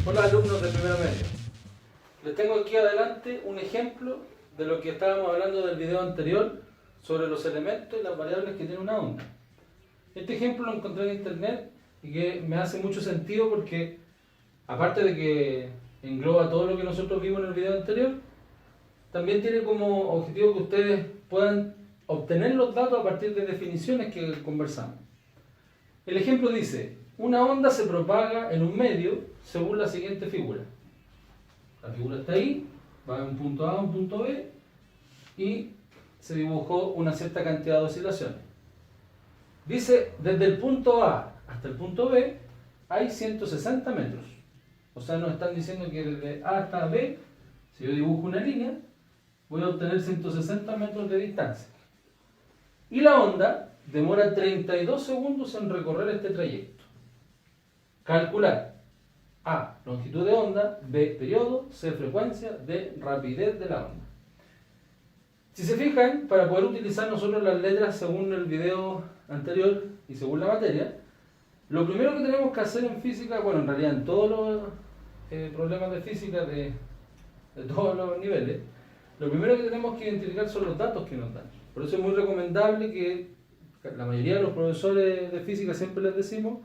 Hola alumnos de primer medio. Les tengo aquí adelante un ejemplo de lo que estábamos hablando del video anterior sobre los elementos y las variables que tiene una onda. Este ejemplo lo encontré en internet y que me hace mucho sentido porque, aparte de que engloba todo lo que nosotros vimos en el video anterior, también tiene como objetivo que ustedes puedan obtener los datos a partir de definiciones que conversamos. El ejemplo dice: una onda se propaga en un medio según la siguiente figura. La figura está ahí, va de un punto A a un punto B y se dibujó una cierta cantidad de oscilaciones. Dice, desde el punto A hasta el punto B hay 160 metros. O sea, nos están diciendo que desde A hasta B, si yo dibujo una línea, voy a obtener 160 metros de distancia. Y la onda demora 32 segundos en recorrer este trayecto. Calcular: A, longitud de onda; B, periodo; C, frecuencia; D, rapidez de la onda. Si se fijan, para poder utilizar nosotros las letras según el video anterior y según la materia, lo primero que tenemos que hacer en física, bueno, en realidad en todos los problemas de física de todos los niveles, lo primero que tenemos que identificar son los datos que nos dan. Por eso es muy recomendable que la mayoría de los profesores de física siempre les decimos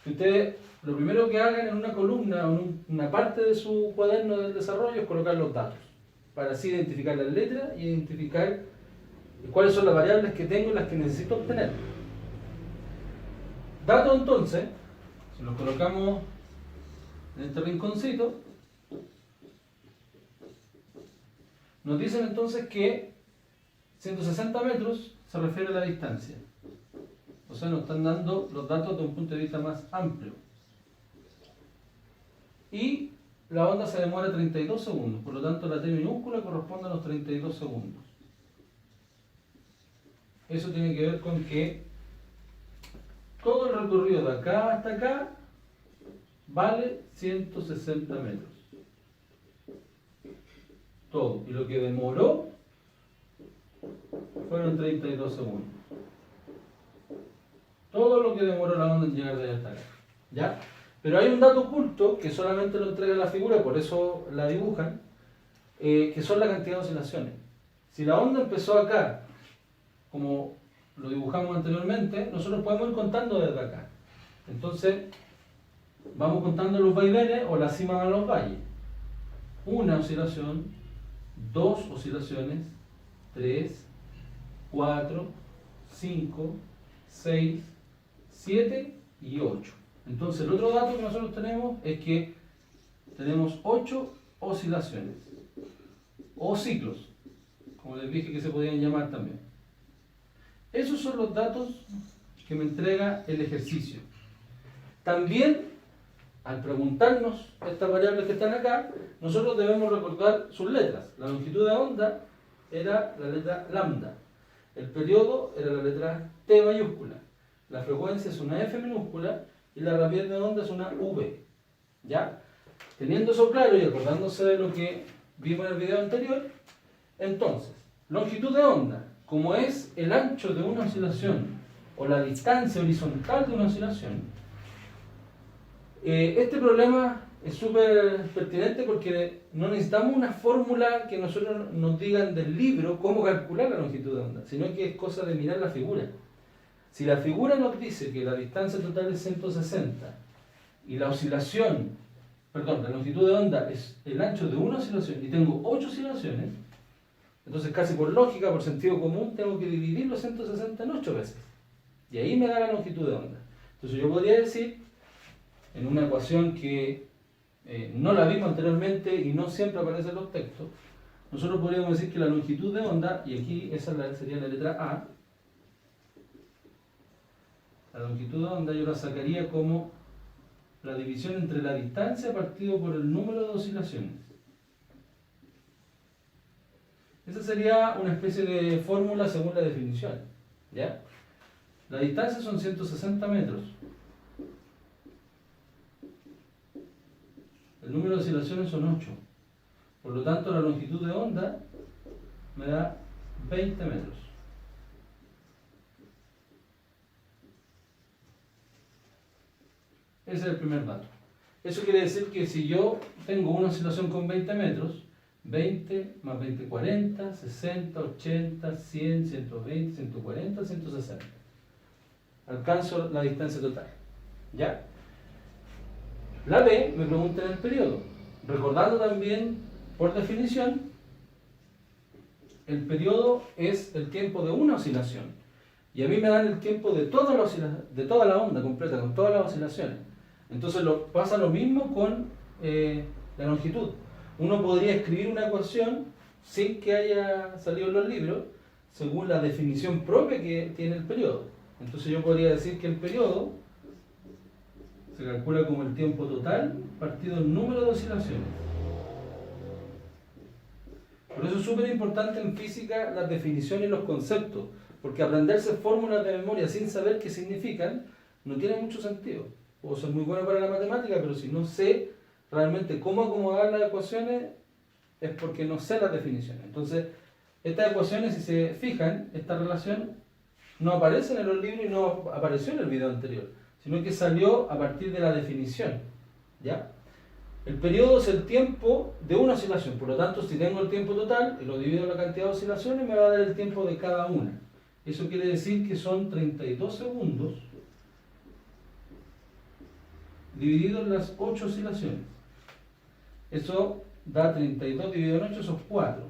que ustedes lo primero que hagan en una columna o en una parte de su cuaderno del desarrollo es colocar los datos, para así identificar las letras y identificar cuáles son las variables que tengo y las que necesito obtener. Datos, entonces, si los colocamos en este rinconcito, nos dicen entonces que 160 metros se refiere a la distancia. O sea, nos están dando los datos de un punto de vista más amplio. Y la onda se demora 32 segundos, por lo tanto la T minúscula corresponde a los 32 segundos. Eso tiene que ver con que todo el recorrido de acá hasta acá vale 160 metros. Todo. Y lo que demoró fueron 32 segundos. Todo lo que demoró la onda en llegar de allá hasta acá. ¿Ya? Pero hay un dato oculto que solamente lo entrega la figura, por eso la dibujan, que son la cantidad de oscilaciones. Si la onda empezó acá, como lo dibujamos anteriormente, nosotros podemos ir contando desde acá. Entonces, vamos contando los vaivenes o la cima de los valles. Una oscilación, dos oscilaciones, 3, 4, 5, 6, 7 y 8. Entonces el otro dato que nosotros tenemos es que tenemos 8 oscilaciones o ciclos, como les dije que se podían llamar también. Esos son los datos que me entrega el ejercicio. También, al preguntarnos estas variables que están acá, nosotros debemos recordar sus letras. La longitud de onda era la letra lambda, el periodo era la letra T mayúscula, la frecuencia es una F minúscula y la rapidez de onda es una V. ¿Ya? Teniendo eso claro y acordándose de lo que vimos en el video anterior, entonces, longitud de onda, como es el ancho de una oscilación o la distancia horizontal de una oscilación, este problema es súper pertinente porque no necesitamos una fórmula que nosotros nos digan del libro cómo calcular la longitud de onda, sino que es cosa de mirar la figura. Si la figura nos dice que la distancia total es 160 y la la longitud de onda es el ancho de una oscilación y tengo 8 oscilaciones, entonces casi por lógica, por sentido común, tengo que dividir los 160 en 8 veces. Y ahí me da la longitud de onda. Entonces yo podría decir, en una ecuación que no la vimos anteriormente y no siempre aparece en los textos, nosotros podríamos decir que la longitud de onda, y aquí esa sería la letra A, la longitud de onda yo la sacaría como la división entre la distancia partido por el número de oscilaciones. Esa sería una especie de fórmula según la definición. ¿Ya? La distancia son 160 metros. El número de oscilaciones son 8. Por lo tanto, la longitud de onda me da 20 metros. Ese es el primer dato. Eso quiere decir que si yo tengo una oscilación con 20 metros, 20 más 20, 40, 60, 80, 100, 120, 140, 160. Alcanzo la distancia total. ¿Ya? La B me pregunta en el periodo. Recordando también, por definición, el periodo es el tiempo de una oscilación. Y a mí me dan el tiempo de toda la onda completa, con todas las oscilaciones. Entonces pasa lo mismo con la longitud. Uno podría escribir una ecuación sin que haya salido en los libros, según la definición propia que tiene el periodo. Entonces yo podría decir que el periodo se calcula como el tiempo total partido el número de oscilaciones. Por eso es súper importante en física las definiciones y los conceptos, porque aprenderse fórmulas de memoria sin saber qué significan no tiene mucho sentido. Puedo ser muy bueno para la matemática, pero si no sé realmente cómo acomodar las ecuaciones, es porque no sé las definiciones. Entonces, estas ecuaciones, si se fijan, esta relación no aparece en los libros y no apareció en el video anterior, sino que salió a partir de la definición. ¿Ya? El periodo es el tiempo de una oscilación, por lo tanto, si tengo el tiempo total y lo divido en la cantidad de oscilaciones, me va a dar el tiempo de cada una. Eso quiere decir que son 32 segundos dividido en las 8 oscilaciones. Eso da 32 dividido en 8, son 4.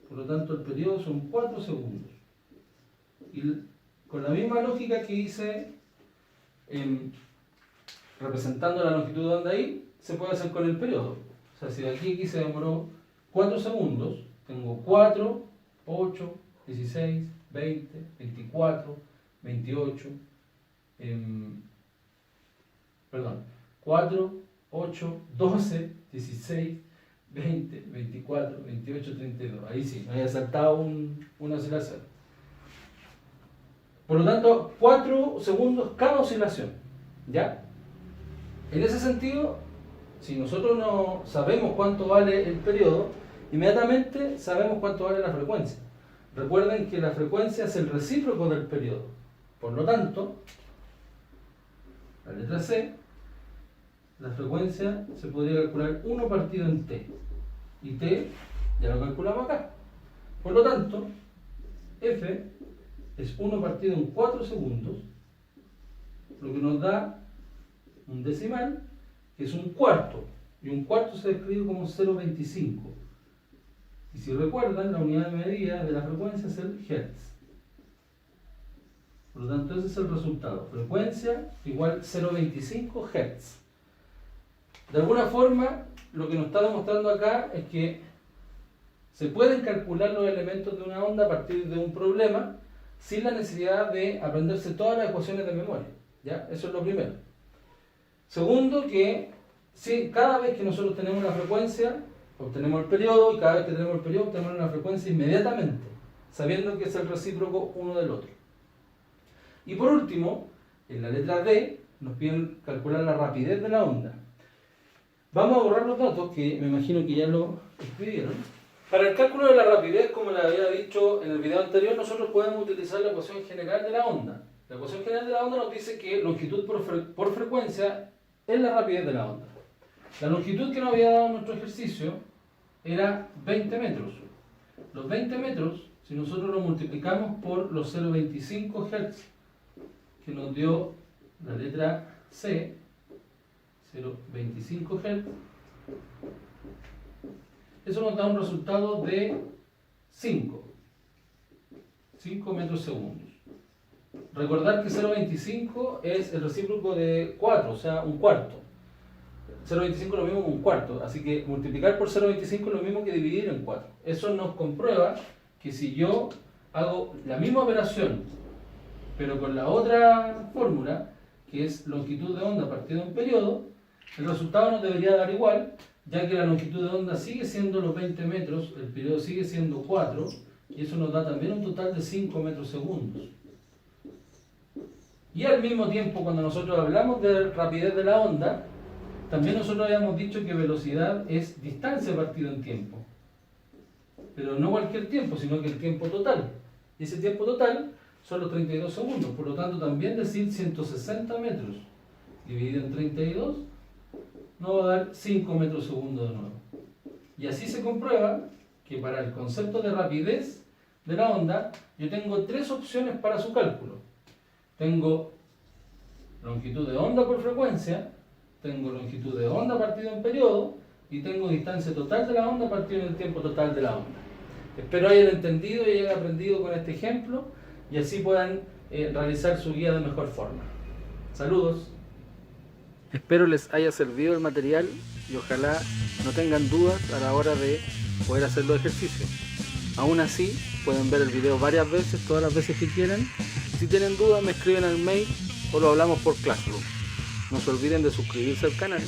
Por lo tanto, el periodo son 4 segundos. Y con la misma lógica que hice representando la longitud de onda ahí, se puede hacer con el periodo. O sea, si de aquí se demoró 4 segundos, tengo 4, 8, 16, 20, 24, 28, 4, 8, 12, 16, 20, 24, 28, 32. Ahí sí, me había saltado una oscilación. Por lo tanto, 4 segundos cada oscilación. ¿Ya? En ese sentido, si nosotros no sabemos cuánto vale el periodo, inmediatamente sabemos cuánto vale la frecuencia. Recuerden que la frecuencia es el recíproco del periodo. Por lo tanto, la letra C, la frecuencia se podría calcular 1 partido en T. Y T ya lo calculamos acá. Por lo tanto, F es 1 partido en 4 segundos, lo que nos da un decimal, que es un cuarto. Y un cuarto se describe como 0,25. Y si recuerdan, la unidad de medida de la frecuencia es el Hertz. Por lo tanto, ese es el resultado. Frecuencia igual 0,25 Hertz. De alguna forma, lo que nos está demostrando acá es que se pueden calcular los elementos de una onda a partir de un problema sin la necesidad de aprenderse todas las ecuaciones de memoria. ¿Ya? Eso es lo primero. Segundo, que cada vez que nosotros tenemos la frecuencia, obtenemos el periodo, y cada vez que tenemos el periodo, obtenemos la frecuencia inmediatamente, sabiendo que es el recíproco uno del otro. Y por último, en la letra D, nos piden calcular la rapidez de la onda. Vamos a borrar los datos, que me imagino que ya lo escribieron. Para el cálculo de la rapidez, como les había dicho en el video anterior, nosotros podemos utilizar la ecuación general de la onda. La ecuación general de la onda nos dice que longitud por frecuencia es la rapidez de la onda. La longitud que nos había dado nuestro ejercicio era 20 metros. Los 20 metros, si nosotros lo multiplicamos por los 0,25 Hz, que nos dio la letra C, 0,25 Hz, eso nos da un resultado de 5 metros segundos. Recordar que 0,25 es el recíproco de 4, o sea, un cuarto. 0,25 es lo mismo que un cuarto, así que multiplicar por 0,25 es lo mismo que dividir en 4. Eso nos comprueba que si yo hago la misma operación, pero con la otra fórmula, que es longitud de onda partido en periodo, el resultado nos debería dar igual, ya que la longitud de onda sigue siendo los 20 metros, el periodo sigue siendo 4, y eso nos da también un total de 5 metros segundos. Y al mismo tiempo, cuando nosotros hablamos de rapidez de la onda, también nosotros habíamos dicho que velocidad es distancia partido en tiempo. Pero no cualquier tiempo, sino que el tiempo total. Y ese tiempo total son los 32 segundos. Por lo tanto, también decir 160 metros dividido en 32 nos va a dar 5 metros segundo de nuevo. Y así se comprueba que para el concepto de rapidez de la onda, yo tengo tres opciones para su cálculo. Tengo longitud de onda por frecuencia, tengo longitud de onda partido en periodo y tengo distancia total de la onda partido en el tiempo total de la onda. Espero hayan entendido y hayan aprendido con este ejemplo y así puedan realizar su guía de mejor forma. Saludos. Espero les haya servido el material y ojalá no tengan dudas a la hora de poder hacer los ejercicios. Aún así, pueden ver el video varias veces, todas las veces que quieran. Si tienen dudas, me escriben al mail o lo hablamos por Classroom. No se olviden de suscribirse al canal.